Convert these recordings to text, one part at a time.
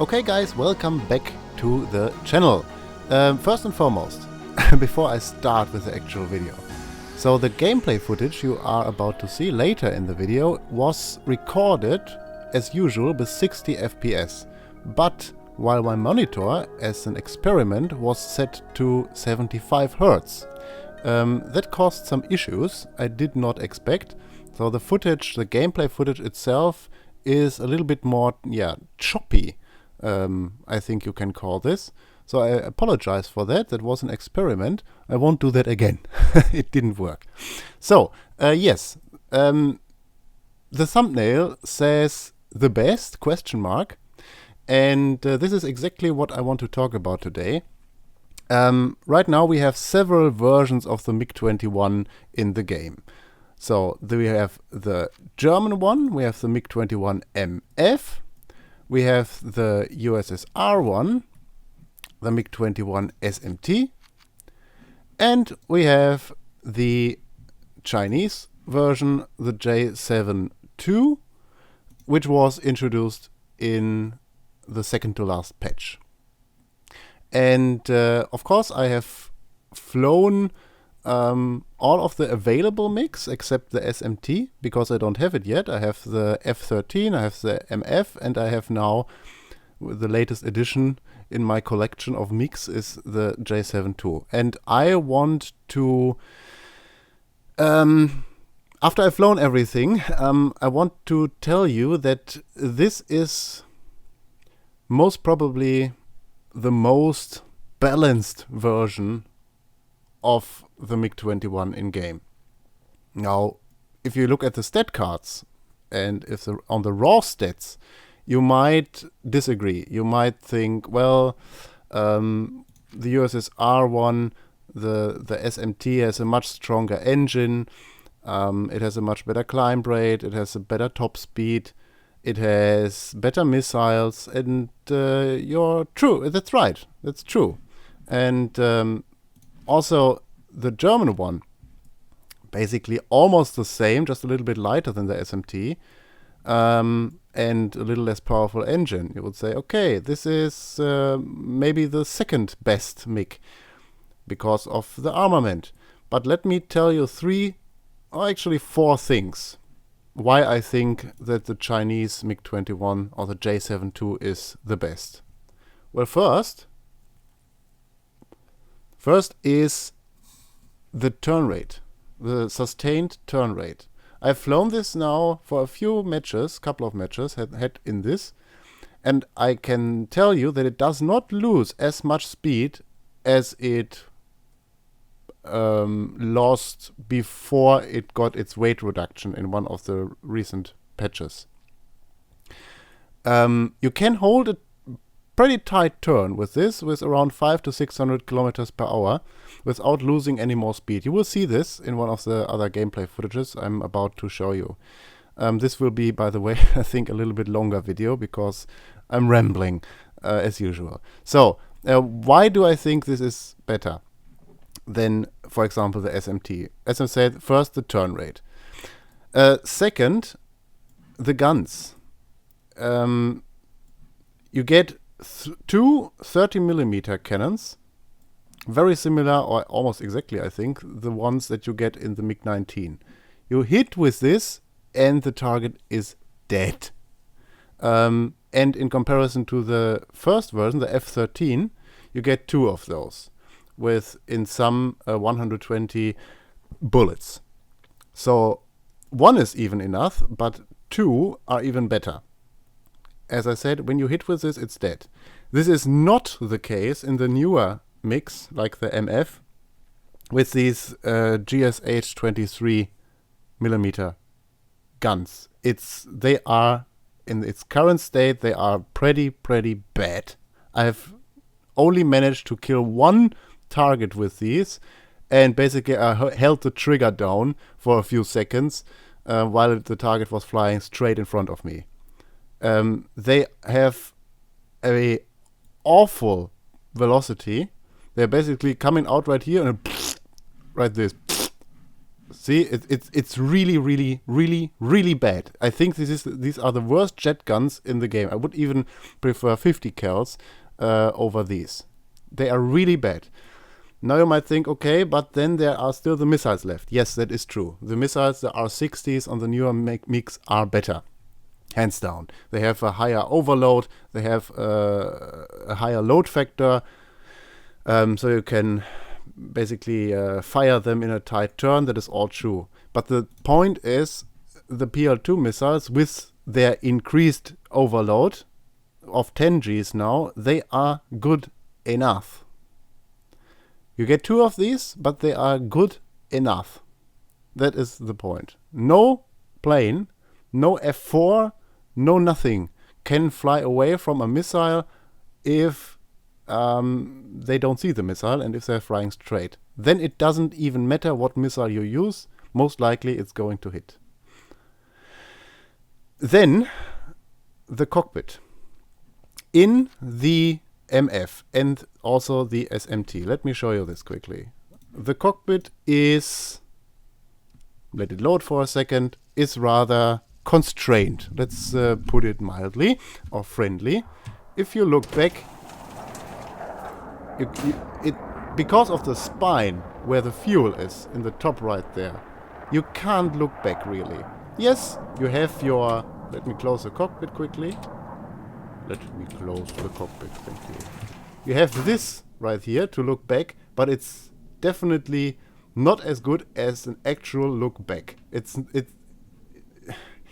Okay guys, welcome back to the channel. First and foremost, before I start with the actual video. So the gameplay footage you are about to see later in the video was recorded as usual with 60 FPS. But while my monitor as an experiment was set to 75 Hz. That caused some issues I did not expect. So the footage, the gameplay footage itself is a little bit more, choppy. I think you can call this. So I apologize for that. That was an experiment. I won't do that again. It didn't work. So, yes. The thumbnail says the best, ? And this is exactly what I want to talk about today. Right now we have several versions of the MiG-21 in the game. So we have the German one, we have the MiG-21 MF, we have the USSR one, the MiG-21 SMT, and we have the Chinese version, the J-7II, which was introduced in the second to last patch. And of course I have flown all of the available MiGs except the SMT, because I don't have it yet. I have the F-13, I have the MF, and I have now the latest addition in my collection of MiGs is the J-7II. And I want to, after I've flown everything, I want to tell you that this is most probably the most balanced version of the MiG-21 in game. Now, if you look at the stat cards and if on the raw stats, you might disagree. You might think, well, the USSR one, the SMT has a much stronger engine. It has a much better climb rate. It has a better top speed. It has better missiles, and you're true. That's right. That's true. And also, the German one, basically almost the same, just a little bit lighter than the SMT, and a little less powerful engine. You would say, okay, this is maybe the second best MiG because of the armament. But let me tell you four things why I think that the Chinese MiG-21 or the J-7II is the best. Well, first is the turn rate, the sustained turn rate. I've flown this now for a few matches, couple of matches had in this, and I can tell you that it does not lose as much speed as it lost before it got its weight reduction in one of the recent patches. You can hold a pretty tight turn with this, with around 500 to 600 kilometers per hour, without losing any more speed. You will see this in one of the other gameplay footages I'm about to show you. This will be, by the way, I think a little bit longer video because I'm rambling as usual. So, why do I think this is better than, for example, the SMT? As I said, first, the turn rate. Second, the guns. You get two 30mm cannons, very similar, or almost exactly, I think, the ones that you get in the MiG-19. You hit with this and the target is dead. And in comparison to the first version, the F-13, you get two of those with, in some, 120 bullets. So one is even enough, but two are even better. As I said, when you hit with this, it's dead. This is not the case in the newer MiGs, like the MF, with these GSH 23mm guns. They are, in its current state, they are pretty bad. I've only managed to kill one target with these, and basically I held the trigger down for a few seconds while the target was flying straight in front of me. They have a awful velocity. They're basically coming out right here and right this. See, it's really, really, really, really bad. I think these are the worst jet guns in the game. I would even prefer 50 cals over these. They are really bad. Now you might think, okay, but then there are still the missiles left. Yes, that is true. The missiles, the R60s on the newer MiGs are better. Hands down. They have a higher overload. They have a higher load factor. So you can basically fire them in a tight turn. That is all true. But the point is, the PL2 missiles, with their increased overload of 10 Gs now, they are good enough. You get 2 of these, but they are good enough. That is the point. No plane, no F4, no nothing can fly away from a missile if they don't see the missile and if they're flying straight. Then it doesn't even matter what missile you use. Most likely it's going to hit. Then the cockpit. In the MF and also the SMT. Let me show you this quickly. The cockpit is, let it load for a second, is rather constrained. Let's put it mildly or friendly. If you look back, because of the spine where the fuel is in the top right there, you can't look back really. Yes, you have your, let me close the cockpit quickly. Let me close the cockpit, thank you. You have this right here to look back, but it's definitely not as good as an actual look back.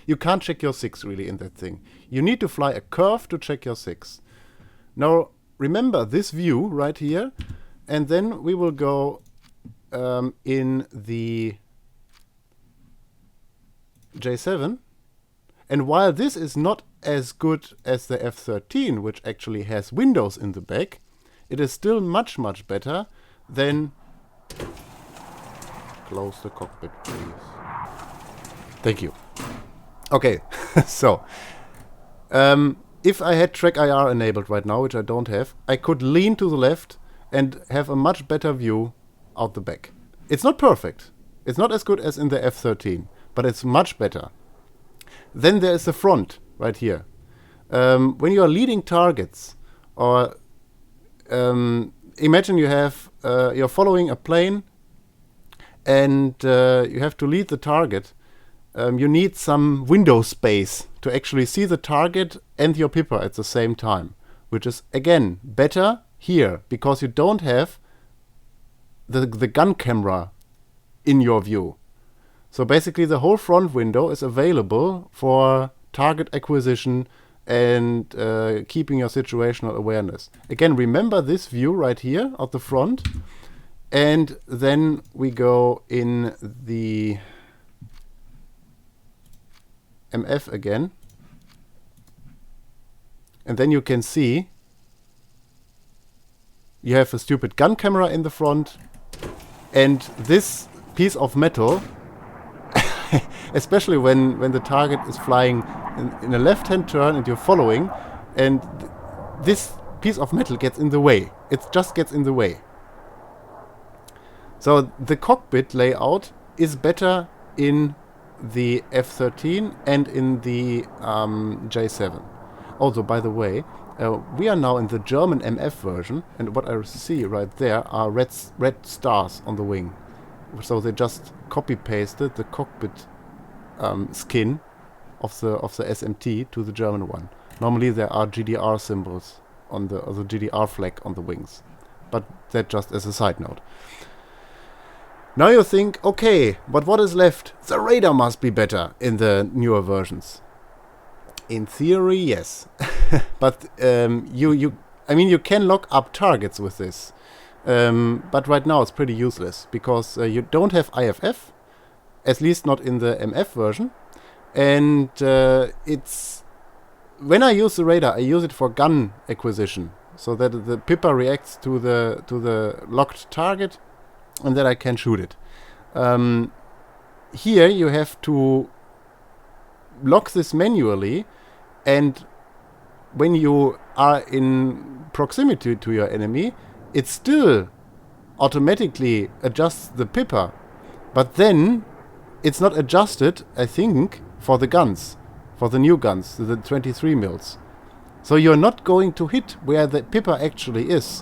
You can't check your 6 really in that thing. You need to fly a curve to check your 6. Now remember this view right here, and then we will go in the J7. And while this is not as good as the F-13, which actually has windows in the back, it is still much, much better than... Close the cockpit, please. Thank you. Okay, so if I had track IR enabled right now, which I don't have, I could lean to the left and have a much better view out the back. It's not perfect. It's not as good as in the F-13, but it's much better. Then there is the front right here. When you are leading targets, or imagine you have you're following a plane and you have to lead the target. You need some window space to actually see the target and your pipper at the same time, which is again better here because you don't have the gun camera in your view. So basically the whole front window is available for target acquisition and keeping your situational awareness. Again, remember this view right here of the front, and then we go in the MF again, and then you can see you have a stupid gun camera in the front, and this piece of metal, especially when the target is flying in a left-hand turn and you're following, and this piece of metal gets in the way. It just gets in the way. So the cockpit layout is better in the F-13 and in the J7. Also, by the way, we are now in the German MF version, and what I see right there are red stars on the wing. So they just copy-pasted the cockpit skin of the SMT to the German one. Normally there are GDR symbols on the GDR flag on the wings, but that just as a side note. Now you think, okay, but what is left? The radar must be better in the newer versions. In theory, yes, but I mean, you can lock up targets with this. But right now it's pretty useless because you don't have IFF, at least not in the MF version, and it's when I use the radar, I use it for gun acquisition, so that the pipper reacts to the locked target, and then I can shoot it. Here you have to lock this manually, and when you are in proximity to your enemy, it still automatically adjusts the pipper But then it's not adjusted, I think, for the guns, for the new guns, the 23 mils. So you're not going to hit where the pipper actually is,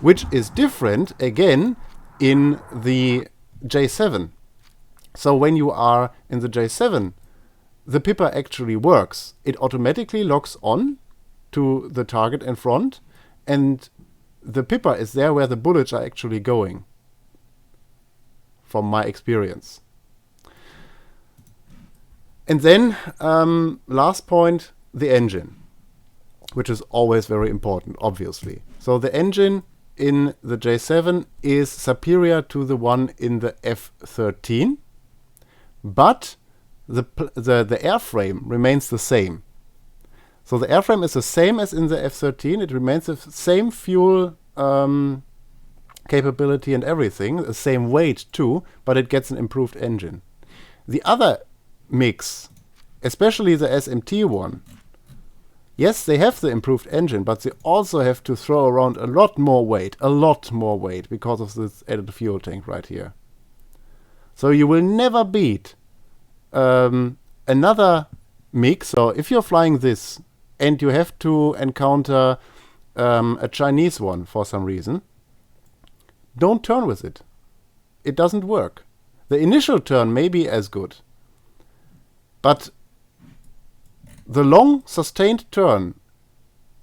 which is different again in the J7. So when you are in the J7, the pipper actually works. It automatically locks on to the target in front, and the pipper is there where the bullets are actually going, from my experience. And then, last point, the engine, which is always very important, obviously. So the engine in the J7 is superior to the one in the F-13, but the airframe remains the same. So the airframe is the same as in the F-13. It remains the same fuel capability and everything, the same weight too, but it gets an improved engine. The other MiGs, especially the SMT one, yes, they have the improved engine, but they also have to throw around a lot more weight because of this added fuel tank right here. So you will never beat another MiG. So if you're flying this and you have to encounter a Chinese one for some reason, don't turn with it. It doesn't work. The initial turn may be as good, but the long sustained turn,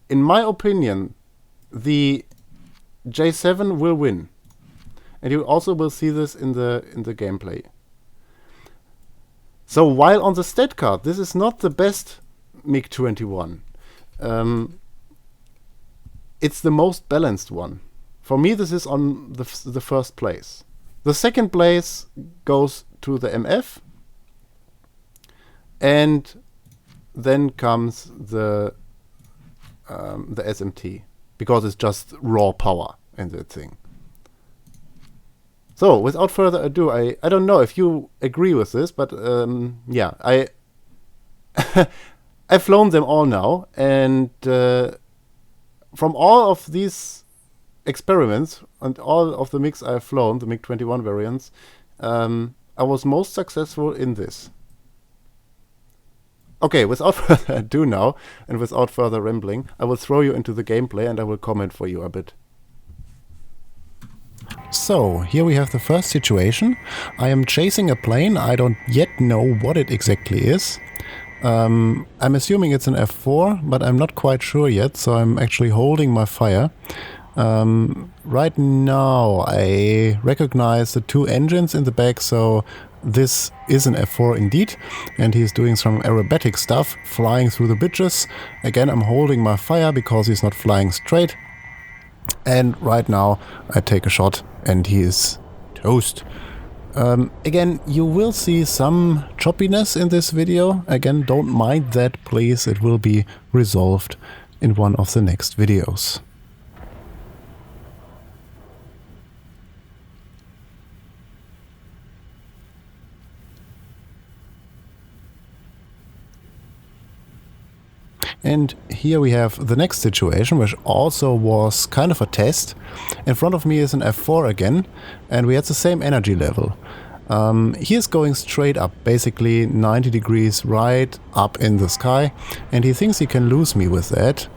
in my opinion, the J7 will win. And you also will see this in the gameplay. So while on the stat card, this is not the best MiG-21. It's the most balanced one. For me, this is on the first place. The second place goes to the MF. And then comes the SMT, because it's just raw power in that thing. So, without further ado, I don't know if you agree with this, but yeah, I've flown them all now, and from all of these experiments and all of the MiGs I've flown, the MiG-21 variants, I was most successful in this. Okay, without further ado now, and without further rambling, I will throw you into the gameplay and I will comment for you a bit. So, here we have the first situation. I am chasing a plane. I don't yet know what it exactly is. I'm assuming it's an F4, but I'm not quite sure yet, so I'm actually holding my fire. Right now I recognize the two engines in the back, so this is an F4 indeed, and he's doing some aerobatic stuff, flying through the bridges. Again, I'm holding my fire because he's not flying straight. And right now I take a shot and he is toast. Again, you will see some choppiness in this video. Again, don't mind that, please. It will be resolved in one of the next videos. And here we have the next situation, which also was kind of a test. In front of me is an F4 again, and we had the same energy level. He is going straight up, basically 90 degrees right up in the sky, and he thinks he can lose me with that.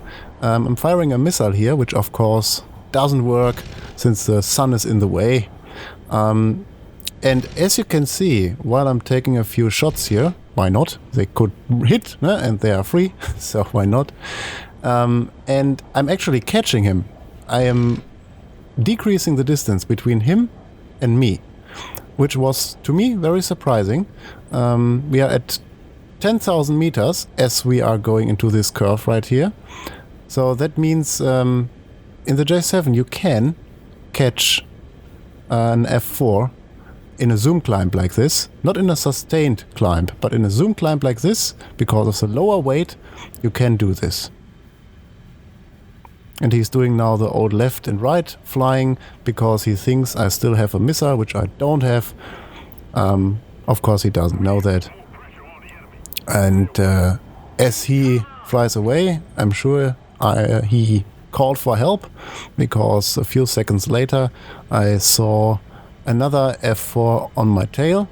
I'm firing a missile here, which of course doesn't work since the sun is in the way. And as you can see, while I'm taking a few shots here, why not? They could hit, and they are free, so why not? And I'm actually catching him. I am decreasing the distance between him and me, which was, to me, very surprising. We are at 10,000 meters as we are going into this curve right here. So that means in the J7 you can catch an F4 in a zoom climb like this, not in a sustained climb, but in a zoom climb like this, because of the lower weight, you can do this. And he's doing now the old left and right flying, because he thinks I still have a missile, which I don't have. Of course he doesn't know that. And as he flies away, I'm sure he called for help, because a few seconds later I saw another F4 on my tail,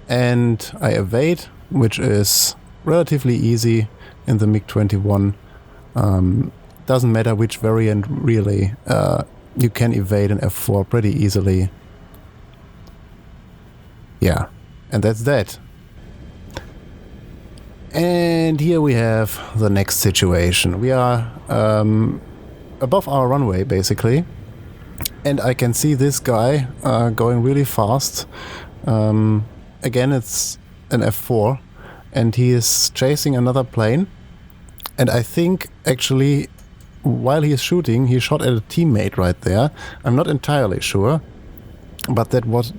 and I evade, which is relatively easy in the MiG-21. Doesn't matter which variant really, you can evade an F4 pretty easily. Yeah, and that's that. And here we have the next situation. We are above our runway basically, and I can see this guy going really fast. Again, it's an F4, and he is chasing another plane. And I think actually while he is shooting, he shot at a teammate right there. I'm not entirely sure, but that was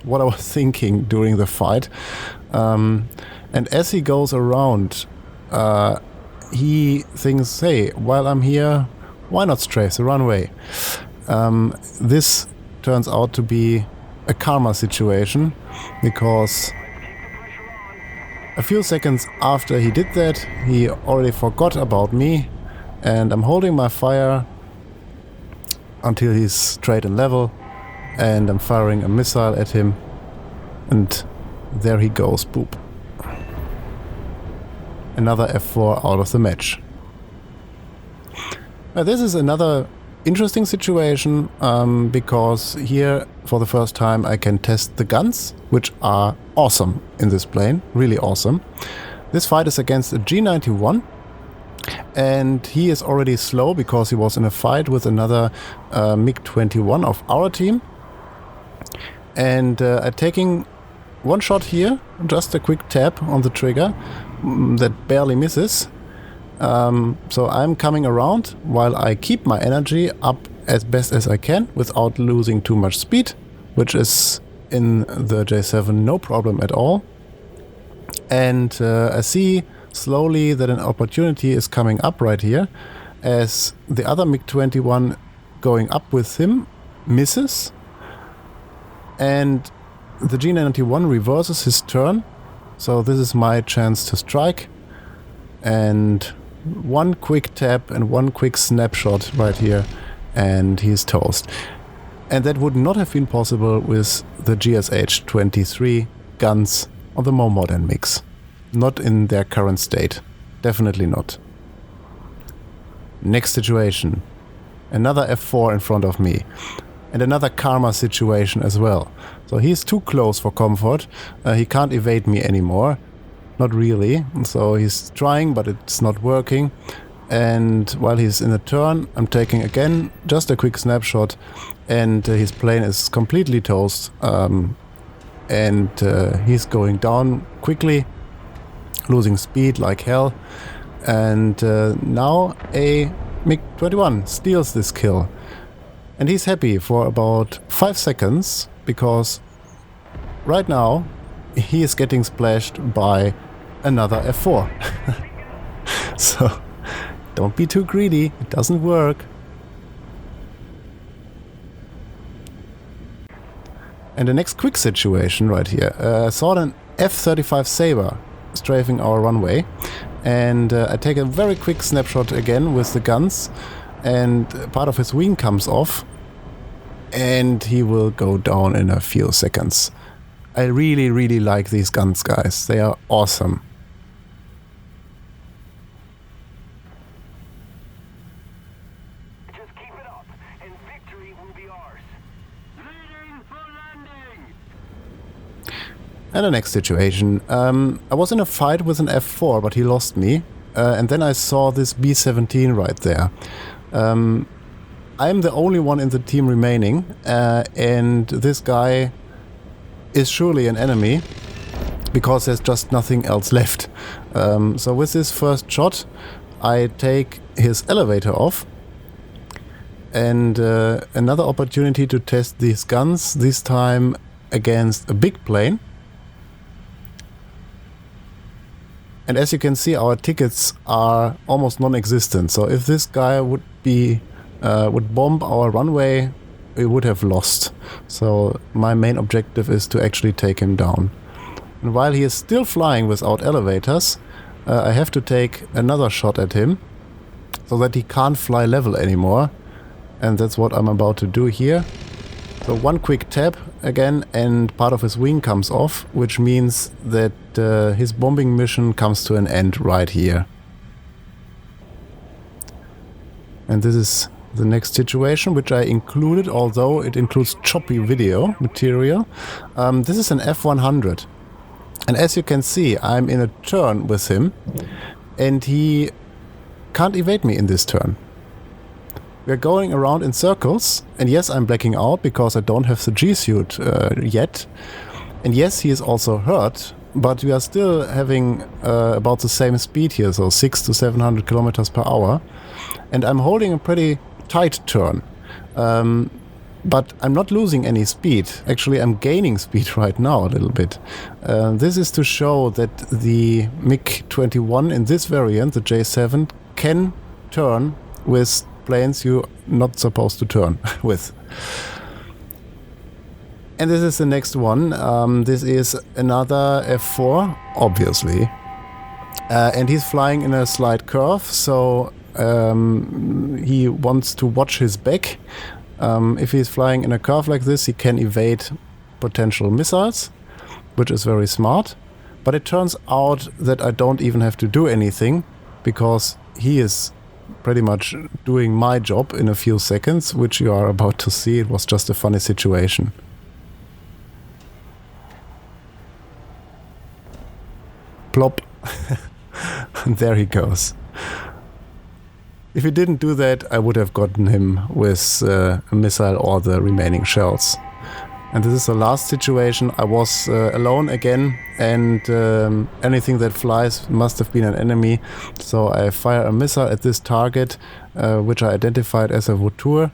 what I was thinking during the fight. And as he goes around, he thinks, hey, while I'm here, why not strafe the runway? This turns out to be a karma situation, because a few seconds after he did that, he already forgot about me, and I'm holding my fire until he's straight and level, and I'm firing a missile at him, and there he goes, boop. Another F4 out of the match. Now this is another interesting situation, because here for the first time I can test the guns, which are awesome in this plane, really awesome. This fight is against a J-91, and he is already slow because he was in a fight with another MiG-21 of our team. And taking one shot here, just a quick tap on the trigger, that barely misses. So I'm coming around while I keep my energy up as best as I can without losing too much speed, which is in the J7 no problem at all. And I see slowly that an opportunity is coming up right here, as the other MiG-21 going up with him misses, and the J-91 reverses his turn. So this is my chance to strike, and one quick tap and one quick snapshot right here, and he's toast. And that would not have been possible with the GSH-23 guns on the more modern MiGs. Not in their current state. Definitely not. Next situation. Another F4 in front of me. And another karma situation as well. So he's too close for comfort. He can't evade me anymore. Not really. So he's trying, but it's not working. And while he's in a turn, I'm taking again just a quick snapshot, and his plane is completely toast. And he's going down quickly, losing speed like hell. And now a MiG-21 steals this kill. And he's happy for about 5 seconds, because right now he is getting splashed by another F4. So don't be too greedy, it doesn't work. And the next quick situation right here. I saw an F-35 Sabre strafing our runway, and I take a very quick snapshot again with the guns, and part of his wing comes off, and he will go down in a few seconds. I really, really like these guns, guys. They are awesome. Just keep it up, and victory will be ours. Leading for landing! And the next situation. I was in a fight with an F4, but he lost me. And then I saw this B-17 right there. I'm the only one in the team remaining, and this guy is surely an enemy, because there's just nothing else left. So with this first shot, I take his elevator off, and another opportunity to test these guns, this time against a big plane. And as you can see, our tickets are almost non-existent. So if this guy would bomb our runway, we would have lost. So my main objective is to actually take him down. And while he is still flying without elevators, I have to take another shot at him, so that he can't fly level anymore. And that's what I'm about to do here. So one quick tap again and part of his wing comes off, which means that his bombing mission comes to an end right here. And this is the next situation, which I included, although it includes choppy video material. This is an F-100. And as you can see, I'm in a turn with him, and he can't evade me in this turn. We're going around in circles, and yes, I'm blacking out because I don't have the G-suit yet. And yes, he is also hurt, but we are still having about the same speed here, so 600 to 700 kilometers per hour. And I'm holding a pretty tight turn. But I'm not losing any speed. Actually, I'm gaining speed right now a little bit. This is to show that the MiG-21 in this variant, the J-7, can turn with planes you're not supposed to turn with. And this is the next one. This is another F4, obviously. And he's flying in a slight curve, so he wants to watch his back. If he's flying in a curve like this, he can evade potential missiles, which is very smart. But it turns out that I don't even have to do anything, because he is pretty much doing my job in a few seconds, which you are about to see. It was just a funny situation. Plop. And there he goes. If he didn't do that, I would have gotten him with a missile or the remaining shells. And this is the last situation. I was alone again, and anything that flies must have been an enemy. So I fire a missile at this target, which I identified as a Vautour.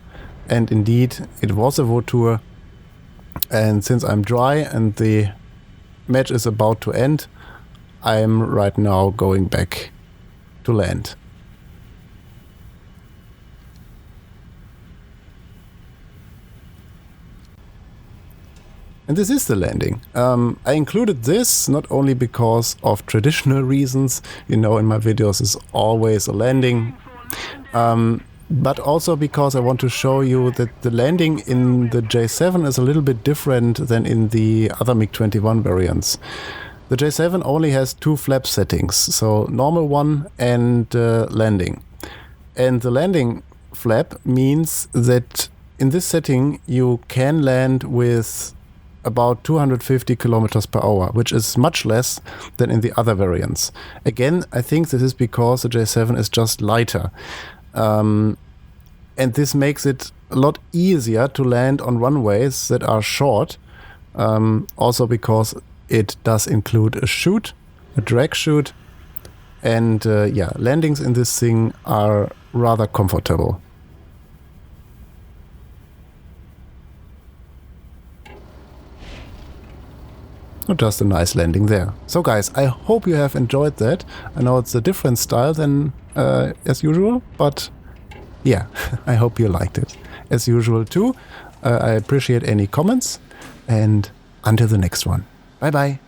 And indeed, it was a Vautour. And since I'm dry and the match is about to end, I'm right now going back to land. And this is the landing. I included this not only because of traditional reasons, you know, in my videos is always a landing, but also because I want to show you that the landing in the J7 is a little bit different than in the other MiG-21 variants. The J7 only has two flap settings, so normal one and landing. And the landing flap means that in this setting you can land with about 250 kilometers per hour, which is much less than in the other variants. Again, I think this is because the J7 is just lighter. And this makes it a lot easier to land on runways that are short. Also because it does include a chute, a drag chute. And yeah, landings in this thing are rather comfortable. Just a nice landing there. So guys, I hope you have enjoyed that. I know it's a different style than as usual, but yeah, I hope you liked it. As usual too, I appreciate any comments, and until the next one. Bye bye.